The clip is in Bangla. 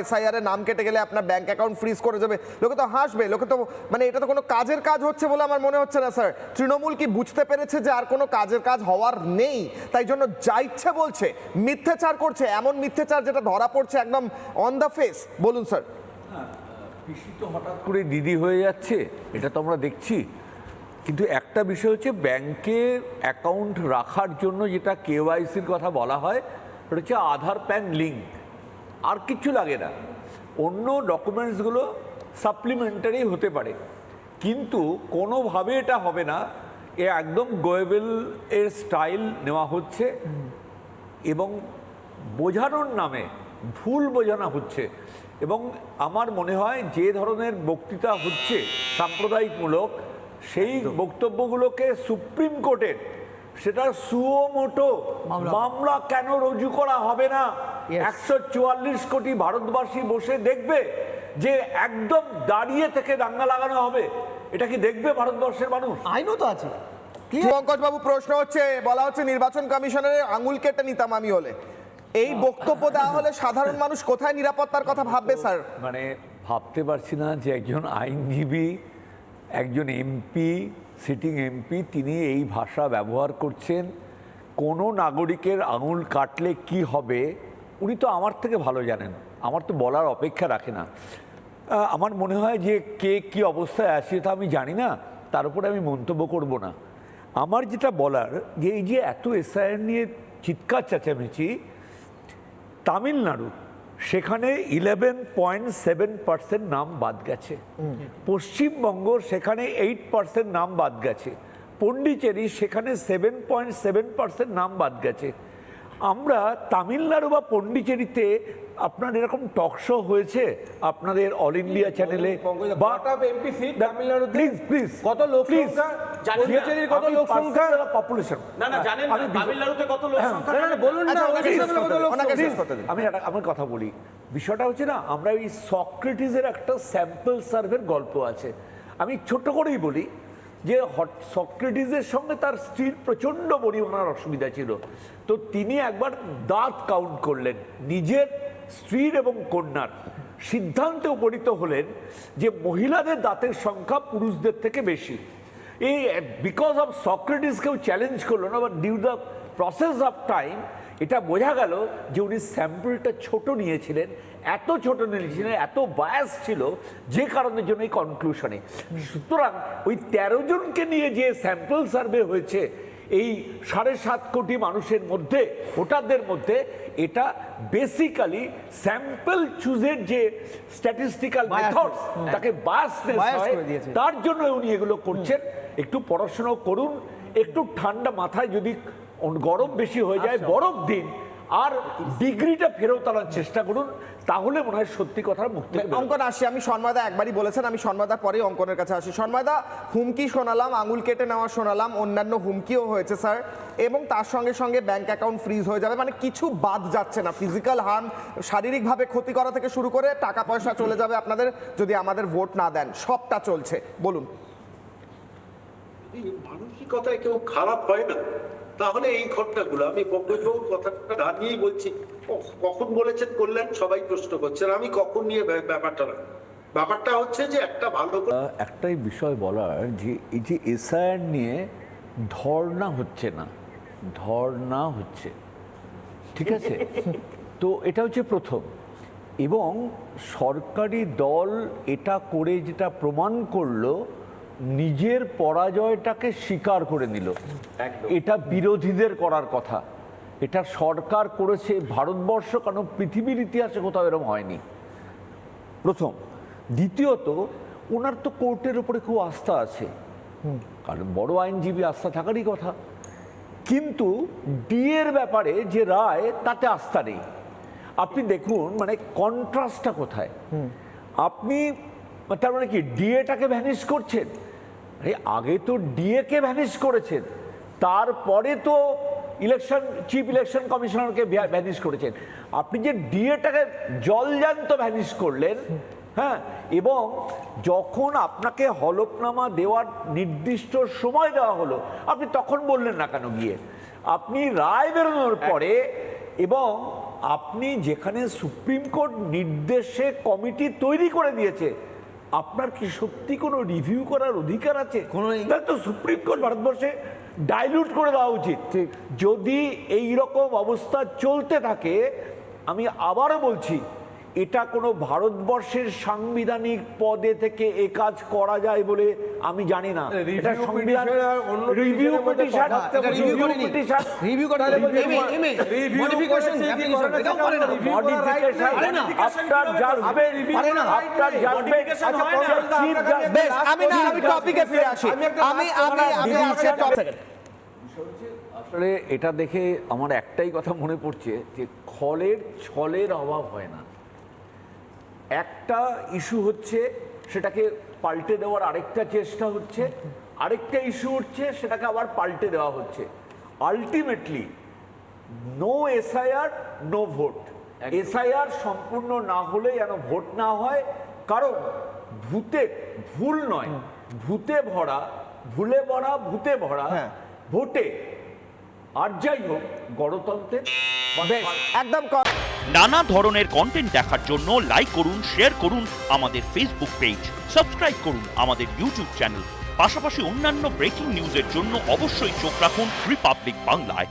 এসআইআর এর নাম কেটে গেলে আপনার ব্যাংক অ্যাকাউন্ট ফ্রিজ করে যাবে, লোকে তো হাসবে, লোকে তো মানে এটা তো কোনো কাজের কাজ হচ্ছে বলে আমার মনে হচ্ছে না স্যার। তৃণমূল কি বুঝতে পেরেছে যে আর কোনো কাজের কাজ হওয়ার নেই, তাই জন্য যা ইচ্ছে বলছে, মিথ্যাচার করছে, এমন মিথ্যাচার যেটা ধরা পড়ছে একদম অন দ্য ফেস? বলুন স্যার। পিসি তো হঠাৎ করে দিদি হয়ে যাচ্ছে, এটা তো আমরা দেখছি। কিন্তু একটা বিষয় হচ্ছে ব্যাংকে অ্যাকাউন্ট রাখার জন্য যেটা কেওয়াইসির কথা বলা হয়, সেটা হচ্ছে আধার প্যান লিঙ্ক, আর কিচ্ছু লাগে না। অন্য ডকুমেন্টসগুলো সাপ্লিমেন্টারি হতে পারে, কিন্তু কোনোভাবে এটা হবে না। এ একদম গোয়েবেল এর স্টাইল নেওয়া হচ্ছে এবং বোঝানোর নামে ভুল বোঝানো হচ্ছে। এবং আমার মনে হয় যে ধরনের বক্তৃতা হচ্ছে সাম্প্রদায়িকমূলক, সেই বক্তব্যগুলোকে সুপ্রিম কোর্টের সেটা সুমোটো মামলা কেন রুজু করা হবে না? 144 কোটি ভারতবাসী বসে দেখবে যে একদম দাঁড়িয়ে থেকে দাঙ্গা লাগানো হবে। এটা কি দেখবে ভারতবর্ষের মানুষ? আইনও তো আছে। পঙ্কজ বাবু, প্রশ্ন হচ্ছে, বলা হচ্ছে নির্বাচন কমিশনের আঙুল কেটে নিতাম আমি হলে। এই বক্তব্য দেওয়া হলে সাধারণ মানুষ কোথায় নিরাপত্তার কথা ভাববে স্যার? মানে ভাবতে পারছি না যে একজন আইনজীবী, একজন এমপি, সিটিং এমপি, তিনি এই ভাষা ব্যবহার করছেন। কোনো নাগরিকের আঙুল কাটলে কি হবে উনি তো আমার থেকে ভালো জানেন, আমার তো বলার অপেক্ষা রাখে না। আমার মনে হয় যে কে কী অবস্থায় আছে তা আমি জানি না, তার উপরে আমি মন্তব্য করব না। আমার যেটা বলার, যে এই যে এত এসআইআর নিয়ে চিৎকার চেঁচামেচি, তামিলনাড়ু সেখানে 11.7% নাম বাদ গেছে, পশ্চিমবঙ্গ সেখানে 8% নাম বাদ গেছে, পন্ডিচেরি সেখানে 7.7% নাম বাদ গেছে। আমরা তামিলনাড়ু বা পন্ডিচেরিতে আপনার এরকম টক শো হয়েছে আপনাদের অল ইন্ডিয়া চ্যানেলে? প্লিজ প্লিজ, কত লোক সংখ্যা, পন্ডিচেরির কত লোক সংখ্যা, পপুলেশন না জানেন না তামিলনাড়ুতে কত লোক সংখ্যা? না বলুন না, আমি কথা বলি। বিষয়টা হচ্ছে না, আমরা এই সক্রেটিসের একটা স্যাম্পল সার্ভের গল্প আছে, আমি ছোট্ট করেই বলি যে সক্রেটিসের সঙ্গে তার স্ত্রীর প্রচণ্ড পরিমাণের অসুবিধা ছিল, তো তিনি একবার দাঁত কাউন্ট করলেন নিজের, স্ত্রীর এবং কন্যার। সিদ্ধান্তে উপনীত হলেন যে মহিলাদের দাঁতের সংখ্যা পুরুষদের থেকে বেশি। এই বিকজ অফ সক্রেটিস কেউ চ্যালেঞ্জ করলো না, but due the process of time এটা বোঝা গেল যে উনি স্যাম্পলটা ছোট নিয়েছিলেন, এত ছোট নিয়েছিলেন, এত বায়াস ছিল, যে কারণের জন্য এই কনক্লুশনে। সুতরাং ওই 13 জনকে নিয়ে যে স্যাম্পল সার্ভে হয়েছে এই 7.5 কোটি মানুষের মধ্যে, ভোটারদের মধ্যে, এটা বেসিক্যালি স্যাম্পল চুজের যে স্ট্যাটিস্টিক্যাল মেথড, তাকে বায়াসনেস হয়, তার জন্য উনি এগুলো করছেন। একটু পড়াশোনা করুন, একটু ঠান্ডা মাথায়, যদি গরম বেশি হয়ে যায় বরফ দিন, আর ডিগ্রিটা ফেরত আনার চেষ্টা করুন, তাহলে মনে হয় সত্যি কথা মুক্তি। অঙ্কন আসি, আমি সন্ময়দা একবারই বলেছেন, আমি সন্ময়দার পরেই অঙ্কনের কাছে আসি। সন্ময়দা, হুমকি শোনালাম, আঙুল কেটে নেওয়া শোনালাম, অন্যান্য হুমকিও হয়েছে স্যার, এবং তার সঙ্গে সঙ্গে ব্যাংক অ্যাকাউন্ট ফ্রিজ হয়ে যাবে, মানে কিছু বাদ যাচ্ছে না। ফিজিক্যাল হার্ম, শারীরিকভাবে ক্ষতি করা থেকে শুরু করে টাকা পয়সা চলে যাবে আপনাদের যদি আমাদের ভোট না দেন, সবটা চলছে। বলুন। মানসিকতায় কেউ খারাপ হয় না, তাহলে এই ঘটনাগুলো, আমি পঙ্কজবাবুর কথাটা দাঁড়িয়েই বলছি, কখন বলেছেন করলেন সবাই প্রশ্ন করছেন, আমি কখন নিয়ে ব্যাপারটা হচ্ছে যে একটা ভালো একটাই বিষয় বলার, যে এই যে এসআইআর নিয়ে ধর্ণা হচ্ছে না, ধর্ণা হচ্ছে, ঠিক আছে? তো এটা হচ্ছে প্রথম। এবং সরকারি দল এটা করে যেটা প্রমাণ করলো, নিজের পরাজয়টাকে স্বীকার করে নিল। এটা বিরোধীদের করার কথা, এটা সরকার করেছে। ভারতবর্ষ কেন, পৃথিবীর ইতিহাসে কোথাও এরকম হয়নি, প্রথম। দ্বিতীয়ত, ওনার তো কোর্টের উপরে খুব আস্থা আছে, কারণ বড় আইনজীবী, আস্থা থাকারই কথা। কিন্তু ডিএর ব্যাপারে যে রায়, তাতে আস্থা নেই। আপনি দেখুন মানে কন্ট্রাস্টটা কোথায়। আপনি তার মানে কি ডিএটাকে ভ্যানিশ করছেন? আগে তো ডিএকে ভ্যানিশ করেছেন, তারপরে তো চিফ ইলেকশন কমিশনারকে ভ্যানিশ করেছেন। আপনি যে ডিএটাকে জলজান্ত ভ্যানিশ করলেন, হ্যাঁ, এবং যখন আপনাকে হলফনামা দেওয়ার নির্দিষ্ট সময় দেওয়া হলো, আপনি তখন বললেন না কেন গিয়ে? আপনি রায় বেরোনোর পরে এবং আপনি যেখানে সুপ্রিম কোর্ট নির্দেশে কমিটি তৈরি করে দিয়েছে, আপনার কি সত্যি কোনো রিভিউ করার অধিকার আছে? কোনো নেই। তাহলে তো সুপ্রিম কোর্ট ভারতবর্ষে ডাইলিউট করে দেওয়া উচিত। যদি এই রকম অবস্থা চলতে থাকে, আমি আবারও বলছি, এটা কোনো ভারতবর্ষের সাংবিধানিক পদে থেকে এ কাজ করা যায় বলে আমি জানি না। এটা সংবিধান রিভিউ পিটিশন, রিভিউ করে মডিফিকেশন অ্যাপ্লিকেশন এটাও করে না। পারে না। আফটার জাজমেন্ট, পারে না। আফটার জাজমেন্ট, বেশ, আমি টপিকে ফিরে আসি। আমি আজকে টপিক আসলে এটা দেখে আমার একটাই কথা মনে পড়ছে যে ছলের অভাব হয় না। একটা ইস্যু হচ্ছে, সেটাকে পাল্টে দেওয়ার আরেকটা চেষ্টা হচ্ছে, আরেকটা ইস্যু হচ্ছে, সেটাকে আবার পাল্টে দেওয়া হচ্ছে। Ultimately no SIR, no vote. SIR সম্পূর্ণ না হলে যেন ভোট না হয়, কারণ ভুল নয়, ভূতে ভরা ভোটে, আর যাই হোক গণতন্ত্রের একদম নানা ধরনের কন্টেন্ট দেখার জন্য লাইক করুন, শেয়ার করুন আমাদের ফেসবুক পেজ, সাবস্ক্রাইব করুন আমাদের ইউটিউব চ্যানেল। পাশাপাশি অন্যান্য ব্রেকিং নিউজের জন্য অবশ্যই চোখ রাখুন রিপাবলিক বাংলায়।